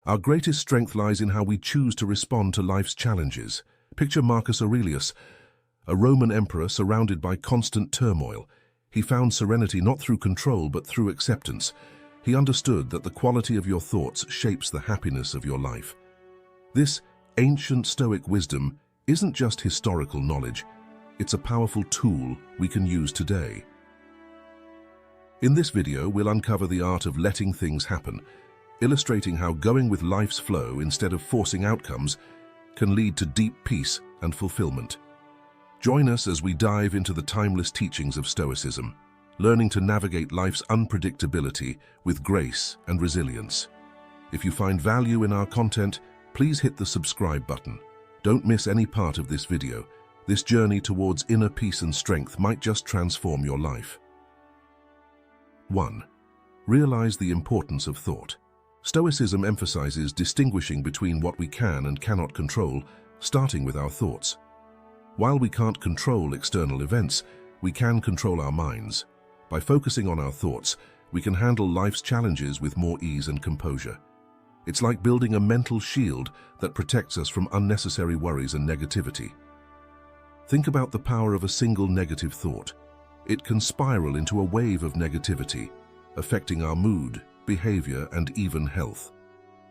Our greatest strength lies in how we choose to respond to life's challenges. Picture Marcus Aurelius, a Roman emperor surrounded by constant turmoil. He found serenity not through control but through acceptance. He understood that the quality of your thoughts shapes the happiness of your life. This ancient Stoic wisdom isn't just historical knowledge, it's a powerful tool we can use today. In this video, we'll uncover the art of letting things happen, illustrating how going with life's flow instead of forcing outcomes can lead to deep peace and fulfillment. Join us as we dive into the timeless teachings of Stoicism, learning to navigate life's unpredictability with grace and resilience. If you find value in our content, please hit the subscribe button. Don't miss any part of this video. This journey towards inner peace and strength might just transform your life. 1. Realize the importance of thought. Stoicism emphasizes distinguishing between what we can and cannot control, starting with our thoughts. While we can't control external events, we can control our minds. By focusing on our thoughts, we can handle life's challenges with more ease and composure. It's like building a mental shield that protects us from unnecessary worries and negativity. Think about the power of a single negative thought. It can spiral into a wave of negativity, affecting our mood, behavior, and even health.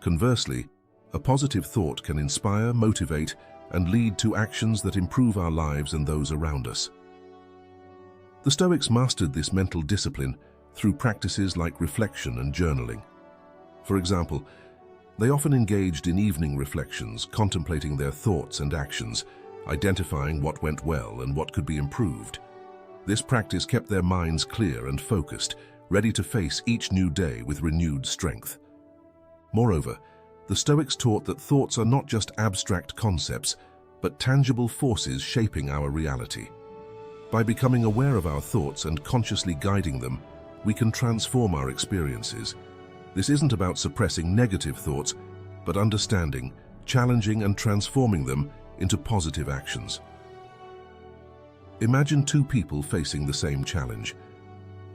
Conversely, a positive thought can inspire, motivate, and lead to actions that improve our lives and those around us. The Stoics mastered this mental discipline through practices like reflection and journaling. For example, they often engaged in evening reflections, contemplating their thoughts and actions, identifying what went well and what could be improved. This practice kept their minds clear and focused, ready to face each new day with renewed strength. Moreover, the Stoics taught that thoughts are not just abstract concepts, but tangible forces shaping our reality. By becoming aware of our thoughts and consciously guiding them, we can transform our experiences. This isn't about suppressing negative thoughts, but understanding, challenging, and transforming them into positive actions. Imagine two people facing the same challenge.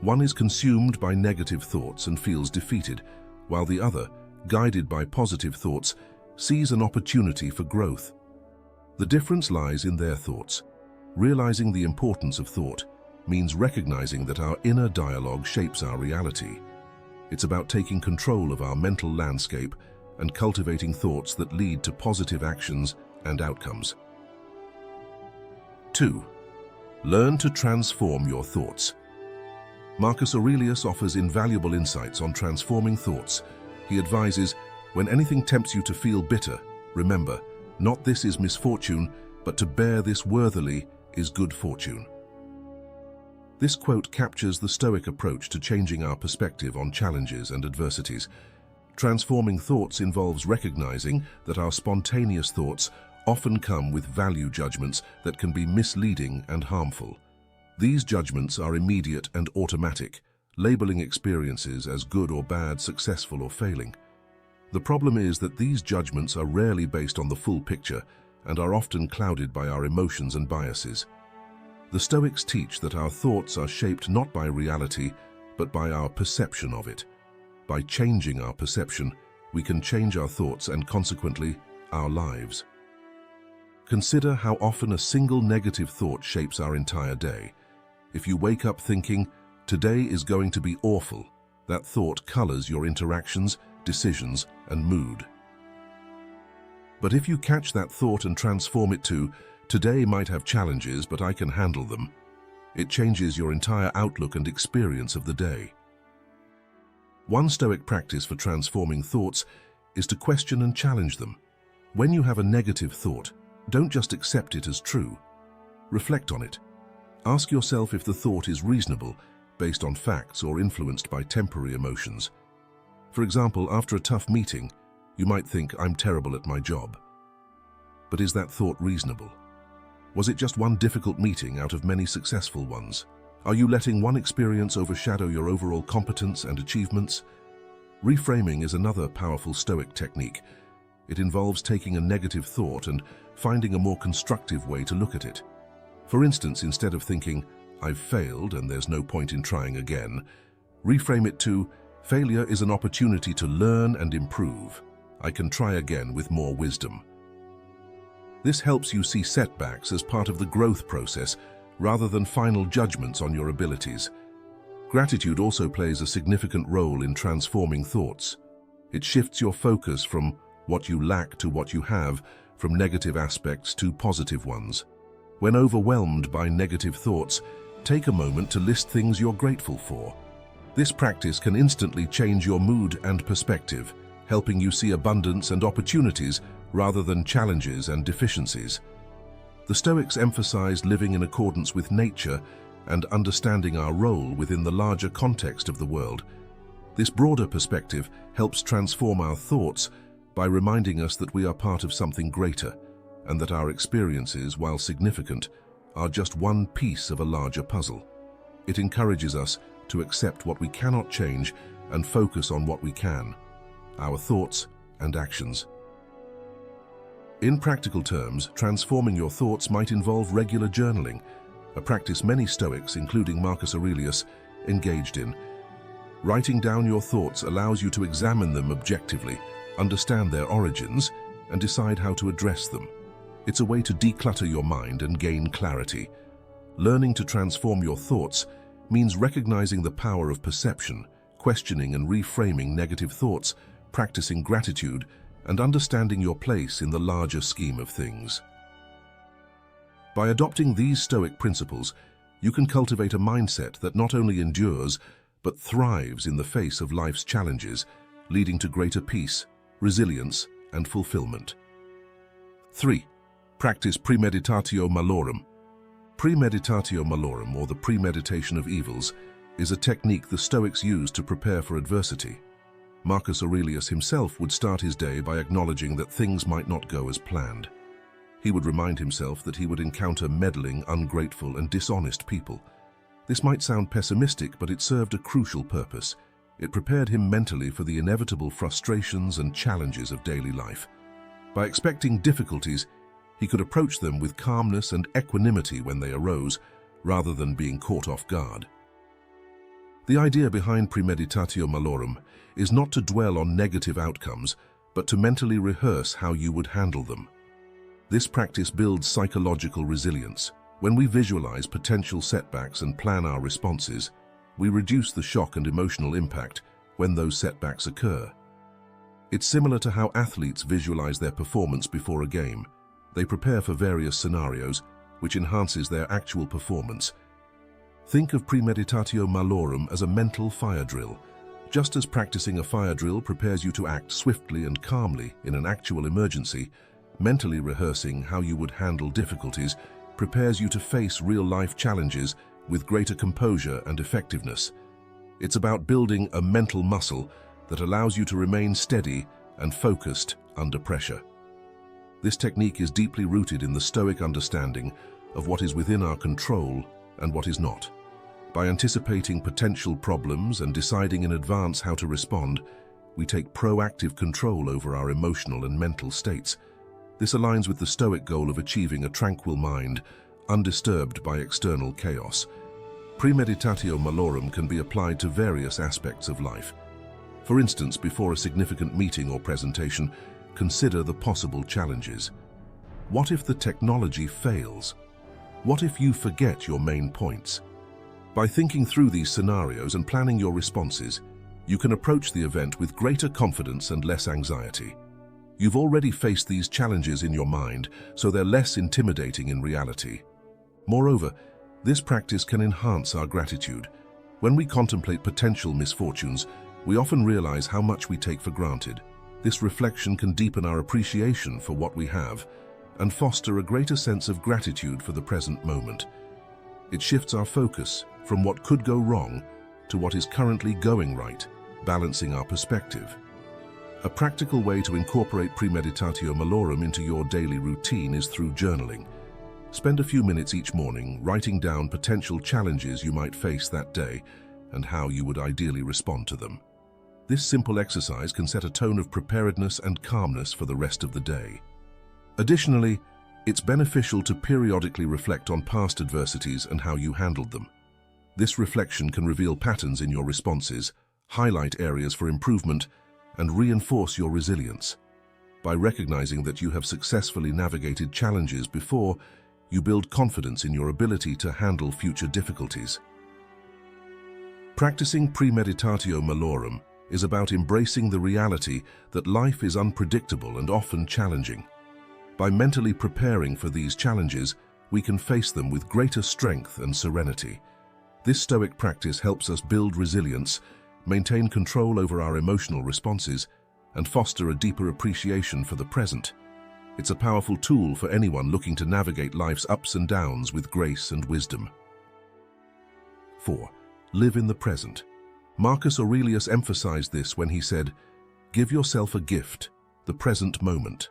One is consumed by negative thoughts and feels defeated, while the other, guided by positive thoughts, sees an opportunity for growth. The difference lies in their thoughts. Realizing the importance of thought means recognizing that our inner dialogue shapes our reality. It's about taking control of our mental landscape and cultivating thoughts that lead to positive actions and outcomes. 2. Learn to transform your thoughts. Marcus Aurelius offers invaluable insights on transforming thoughts. He advises, when anything tempts you to feel bitter, remember, not this is misfortune, but to bear this worthily is good fortune. This quote captures the Stoic approach to changing our perspective on challenges and adversities. Transforming thoughts involves recognizing that our spontaneous thoughts often come with value judgments that can be misleading and harmful. These judgments are immediate and automatic, labeling experiences as good or bad, successful or failing. The problem is that these judgments are rarely based on the full picture and are often clouded by our emotions and biases. The Stoics teach that our thoughts are shaped not by reality, but by our perception of it. By changing our perception, we can change our thoughts and consequently, our lives. Consider how often a single negative thought shapes our entire day. If you wake up thinking, today is going to be awful, that thought colors your interactions, decisions, and mood. But if you catch that thought and transform it to, today might have challenges, but I can handle them, it changes your entire outlook and experience of the day. One Stoic practice for transforming thoughts is to question and challenge them. When you have a negative thought, don't just accept it as true. Reflect on it. Ask yourself if the thought is reasonable, based on facts or influenced by temporary emotions. For example, after a tough meeting, you might think, I'm terrible at my job. But is that thought reasonable? Was it just one difficult meeting out of many successful ones? Are you letting one experience overshadow your overall competence and achievements? Reframing is another powerful Stoic technique. It involves taking a negative thought and finding a more constructive way to look at it. For instance, instead of thinking, I've failed and there's no point in trying again, reframe it to, failure is an opportunity to learn and improve. I can try again with more wisdom. This helps you see setbacks as part of the growth process rather than final judgments on your abilities. Gratitude also plays a significant role in transforming thoughts. It shifts your focus from what you lack to what you have, from negative aspects to positive ones. When overwhelmed by negative thoughts, take a moment to list things you're grateful for. This practice can instantly change your mood and perspective, helping you see abundance and opportunities rather than challenges and deficiencies. The Stoics emphasized living in accordance with nature and understanding our role within the larger context of the world. This broader perspective helps transform our thoughts by reminding us that we are part of something greater, and that our experiences, while significant, are just one piece of a larger puzzle. It encourages us to accept what we cannot change and focus on what we can, our thoughts and actions. In practical terms, transforming your thoughts might involve regular journaling, a practice many Stoics, including Marcus Aurelius, engaged in. Writing down your thoughts allows you to examine them objectively, understand their origins, and decide how to address them. It's a way to declutter your mind and gain clarity. Learning to transform your thoughts means recognizing the power of perception, questioning and reframing negative thoughts, practicing gratitude, and understanding your place in the larger scheme of things. By adopting these Stoic principles, you can cultivate a mindset that not only endures, but thrives in the face of life's challenges, leading to greater peace, resilience, and fulfillment. 3. Practice Premeditatio Melorum. Premeditatio Melorum, or the premeditation of evils, is a technique the Stoics used to prepare for adversity. Marcus Aurelius himself would start his day by acknowledging that things might not go as planned. He would remind himself that he would encounter meddling, ungrateful, and dishonest people. This might sound pessimistic, but it served a crucial purpose. It prepared him mentally for the inevitable frustrations and challenges of daily life. By expecting difficulties, he could approach them with calmness and equanimity when they arose, rather than being caught off guard. The idea behind Premeditatio Melorum is not to dwell on negative outcomes, but to mentally rehearse how you would handle them. This practice builds psychological resilience. When we visualize potential setbacks and plan our responses, we reduce the shock and emotional impact when those setbacks occur. It's similar to how athletes visualize their performance before a game. They prepare for various scenarios, which enhances their actual performance. Think of Premeditatio Melorum as a mental fire drill. Just as practicing a fire drill prepares you to act swiftly and calmly in an actual emergency, mentally rehearsing how you would handle difficulties prepares you to face real-life challenges with greater composure and effectiveness. It's about building a mental muscle that allows you to remain steady and focused under pressure. This technique is deeply rooted in the Stoic understanding of what is within our control and what is not. By anticipating potential problems and deciding in advance how to respond, we take proactive control over our emotional and mental states. This aligns with the Stoic goal of achieving a tranquil mind, undisturbed by external chaos. Premeditatio Melorum can be applied to various aspects of life. For instance, before a significant meeting or presentation, consider the possible challenges. What if the technology fails? What if you forget your main points? By thinking through these scenarios and planning your responses, you can approach the event with greater confidence and less anxiety. You've already faced these challenges in your mind, so they're less intimidating in reality. Moreover, this practice can enhance our gratitude. When we contemplate potential misfortunes, we often realize how much we take for granted. This reflection can deepen our appreciation for what we have and foster a greater sense of gratitude for the present moment. It shifts our focus from what could go wrong to what is currently going right, balancing our perspective. A practical way to incorporate Premeditatio Melorum into your daily routine is through journaling. Spend a few minutes each morning writing down potential challenges you might face that day and how you would ideally respond to them. This simple exercise can set a tone of preparedness and calmness for the rest of the day. Additionally, it's beneficial to periodically reflect on past adversities and how you handled them. This reflection can reveal patterns in your responses, highlight areas for improvement, and reinforce your resilience. By recognizing that you have successfully navigated challenges before, you build confidence in your ability to handle future difficulties. Practicing premeditatio melorum is about embracing the reality that life is unpredictable and often challenging. By mentally preparing for these challenges, we can face them with greater strength and serenity. This Stoic practice helps us build resilience, maintain control over our emotional responses, and foster a deeper appreciation for the present. It's a powerful tool for anyone looking to navigate life's ups and downs with grace and wisdom. 4. Live in the present. Marcus Aurelius emphasized this when he said, "Give yourself a gift, the present moment."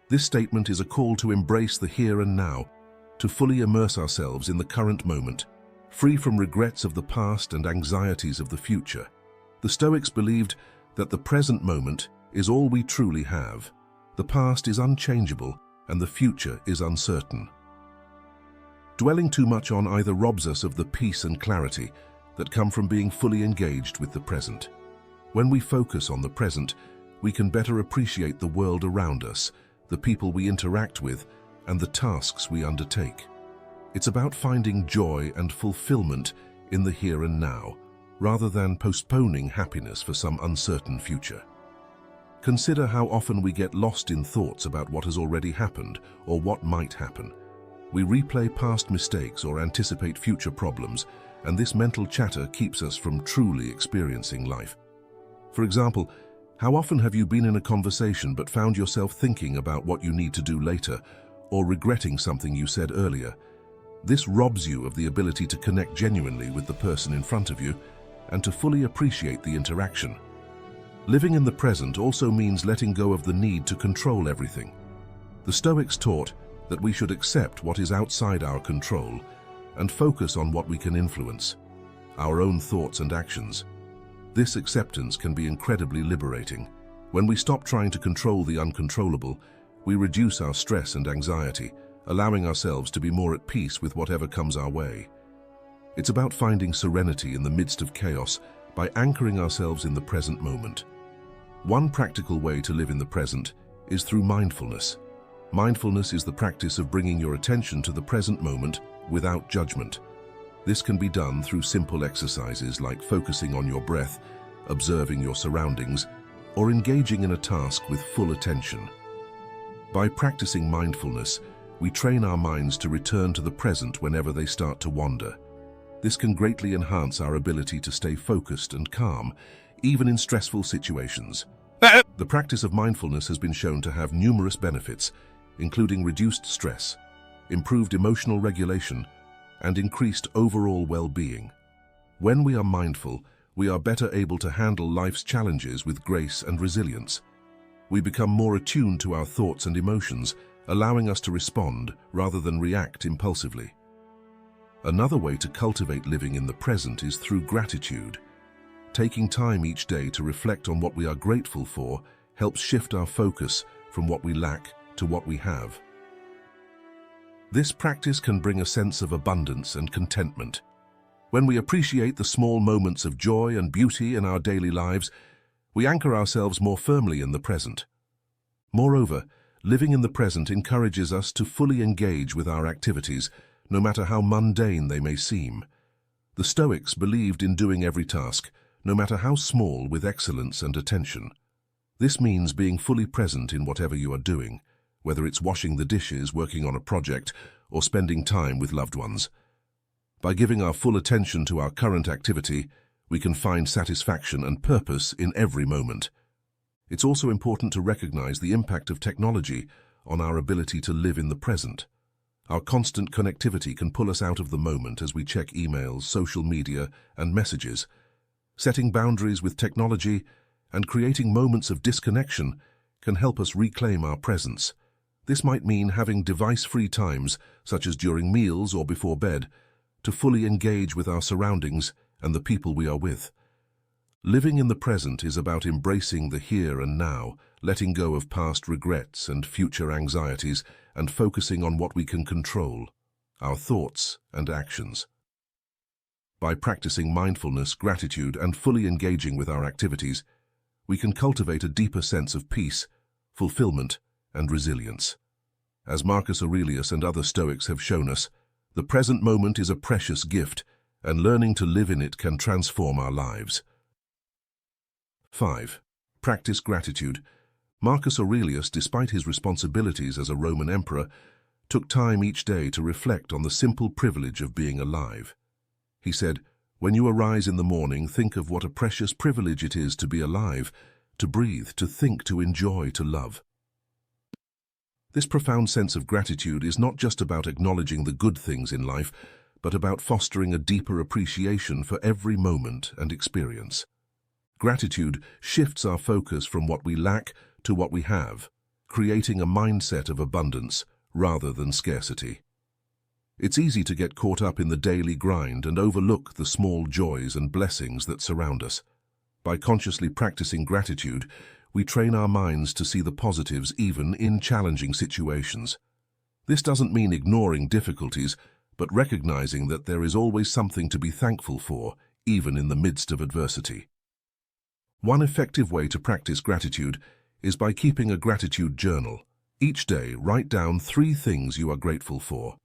This statement is a call to embrace the here and now, to fully immerse ourselves in the current moment, free from regrets of the past and anxieties of the future. The Stoics believed that the present moment is all we truly have. The past is unchangeable and the future is uncertain. Dwelling too much on either robs us of the peace and clarity that come from being fully engaged with the present. When we focus on the present, we can better appreciate the world around us, the people we interact with, and the tasks we undertake. It's about finding joy and fulfillment in the here and now, rather than postponing happiness for some uncertain future. Consider how often we get lost in thoughts about what has already happened or what might happen. We replay past mistakes or anticipate future problems, and this mental chatter keeps us from truly experiencing life. For example, how often have you been in a conversation but found yourself thinking about what you need to do later, or regretting something you said earlier? This robs you of the ability to connect genuinely with the person in front of you and to fully appreciate the interaction. Living in the present also means letting go of the need to control everything. The Stoics taught that we should accept what is outside our control and focus on what we can influence, our own thoughts and actions. This acceptance can be incredibly liberating. When we stop trying to control the uncontrollable, we reduce our stress and anxiety, allowing ourselves to be more at peace with whatever comes our way. It's about finding serenity in the midst of chaos by anchoring ourselves in the present moment. One practical way to live in the present is through mindfulness. Mindfulness is the practice of bringing your attention to the present moment without judgment. This can be done through simple exercises like focusing on your breath, observing your surroundings, or engaging in a task with full attention. By practicing mindfulness, we train our minds to return to the present whenever they start to wander. This can greatly enhance our ability to stay focused and calm, even in stressful situations. The practice of mindfulness has been shown to have numerous benefits, including reduced stress, improved emotional regulation, and increased overall well-being. When we are mindful, we are better able to handle life's challenges with grace and resilience. We become more attuned to our thoughts and emotions, allowing us to respond rather than react impulsively. Another way to cultivate living in the present is through gratitude. Taking time each day to reflect on what we are grateful for helps shift our focus from what we lack to what we have. This practice can bring a sense of abundance and contentment. When we appreciate the small moments of joy and beauty in our daily lives, we anchor ourselves more firmly in the present. Moreover, living in the present encourages us to fully engage with our activities, no matter how mundane they may seem. The Stoics believed in doing every task, no matter how small, with excellence and attention. This means being fully present in whatever you are doing, whether it's washing the dishes, working on a project, or spending time with loved ones. By giving our full attention to our current activity, we can find satisfaction and purpose in every moment. It's also important to recognize the impact of technology on our ability to live in the present. Our constant connectivity can pull us out of the moment as we check emails, social media, and messages. Setting boundaries with technology and creating moments of disconnection can help us reclaim our presence. This might mean having device-free times, such as during meals or before bed, to fully engage with our surroundings and the people we are with. Living in the present is about embracing the here and now, letting go of past regrets and future anxieties, and focusing on what we can control, our thoughts and actions. By practicing mindfulness, gratitude, and fully engaging with our activities, we can cultivate a deeper sense of peace, fulfillment, and resilience. As Marcus Aurelius and other Stoics have shown us, the present moment is a precious gift, and learning to live in it can transform our lives. 5. Practice gratitude. Marcus Aurelius, despite his responsibilities as a Roman emperor, took time each day to reflect on the simple privilege of being alive. He said, "When you arise in the morning, think of what a precious privilege it is to be alive, to breathe, to think, to enjoy, to love." This profound sense of gratitude is not just about acknowledging the good things in life, but about fostering a deeper appreciation for every moment and experience. Gratitude shifts our focus from what we lack to what we have, creating a mindset of abundance rather than scarcity. It's easy to get caught up in the daily grind and overlook the small joys and blessings that surround us. By consciously practicing gratitude, we train our minds to see the positives even in challenging situations. This doesn't mean ignoring difficulties, but recognizing that there is always something to be thankful for, even in the midst of adversity. One effective way to practice gratitude is by keeping a gratitude journal. Each day, write down 3 things you are grateful for.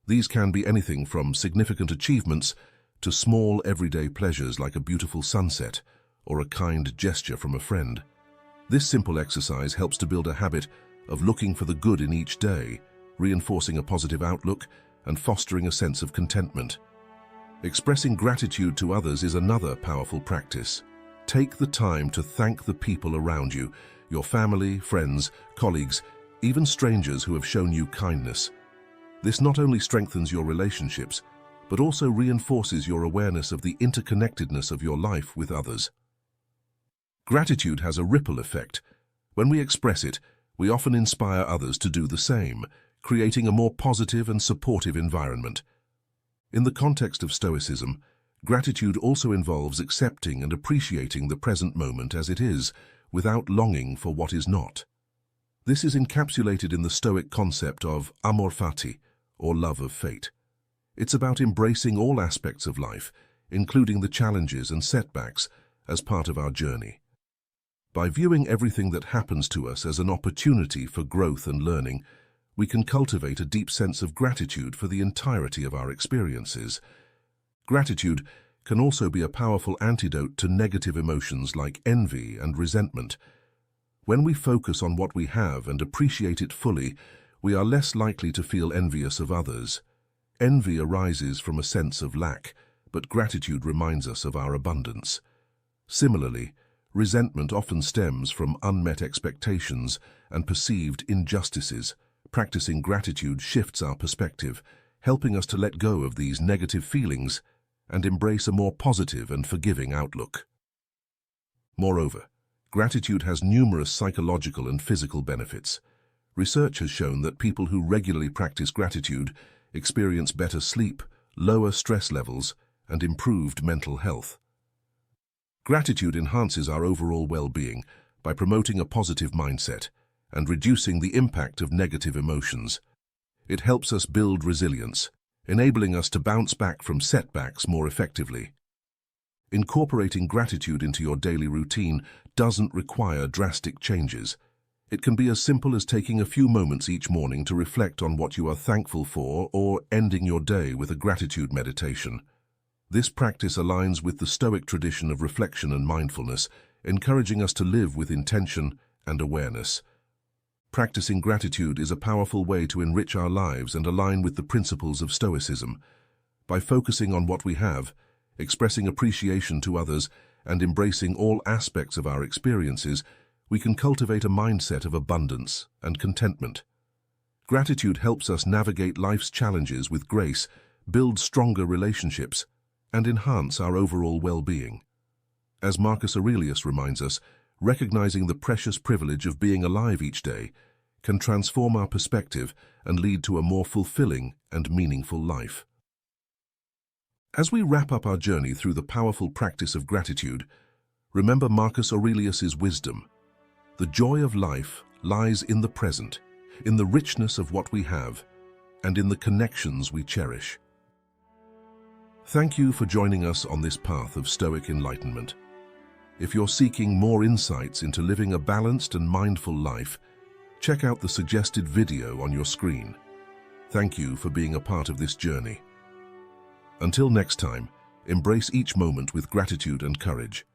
These can be anything from significant achievements to small everyday pleasures like a beautiful sunset or a kind gesture from a friend. This simple exercise helps to build a habit of looking for the good in each day, reinforcing a positive outlook and fostering a sense of contentment. Expressing gratitude to others is another powerful practice. Take the time to thank the people around you, your family, friends, colleagues, even strangers who have shown you kindness. This not only strengthens your relationships, but also reinforces your awareness of the interconnectedness of your life with others. Gratitude has a ripple effect. When we express it, we often inspire others to do the same, creating a more positive and supportive environment. In the context of Stoicism, gratitude also involves accepting and appreciating the present moment as it is, without longing for what is not. This is encapsulated in the Stoic concept of amor fati, or love of fate. It's about embracing all aspects of life, including the challenges and setbacks, as part of our journey. By viewing everything that happens to us as an opportunity for growth and learning, we can cultivate a deep sense of gratitude for the entirety of our experiences. Gratitude can also be a powerful antidote to negative emotions like envy and resentment. When we focus on what we have and appreciate it fully, we are less likely to feel envious of others. Envy arises from a sense of lack, but gratitude reminds us of our abundance. Similarly, resentment often stems from unmet expectations and perceived injustices. Practicing gratitude shifts our perspective, helping us to let go of these negative feelings and embrace a more positive and forgiving outlook. Moreover, gratitude has numerous psychological and physical benefits. Research has shown that people who regularly practice gratitude experience better sleep, lower stress levels, and improved mental health. Gratitude enhances our overall well-being by promoting a positive mindset and reducing the impact of negative emotions. It helps us build resilience, enabling us to bounce back from setbacks more effectively. Incorporating gratitude into your daily routine doesn't require drastic changes. It can be as simple as taking a few moments each morning to reflect on what you are thankful for or ending your day with a gratitude meditation. This practice aligns with the Stoic tradition of reflection and mindfulness, encouraging us to live with intention and awareness. Practicing gratitude is a powerful way to enrich our lives and align with the principles of Stoicism. By focusing on what we have, expressing appreciation to others, and embracing all aspects of our experiences, we can cultivate a mindset of abundance and contentment. Gratitude helps us navigate life's challenges with grace, build stronger relationships, and enhance our overall well-being. As Marcus Aurelius reminds us, recognizing the precious privilege of being alive each day can transform our perspective and lead to a more fulfilling and meaningful life. As we wrap up our journey through the powerful practice of gratitude, remember Marcus Aurelius's wisdom. The joy of life lies in the present, in the richness of what we have, and in the connections we cherish. Thank you for joining us on this path of Stoic enlightenment. If you're seeking more insights into living a balanced and mindful life, check out the suggested video on your screen. Thank you for being a part of this journey. Until next time, embrace each moment with gratitude and courage.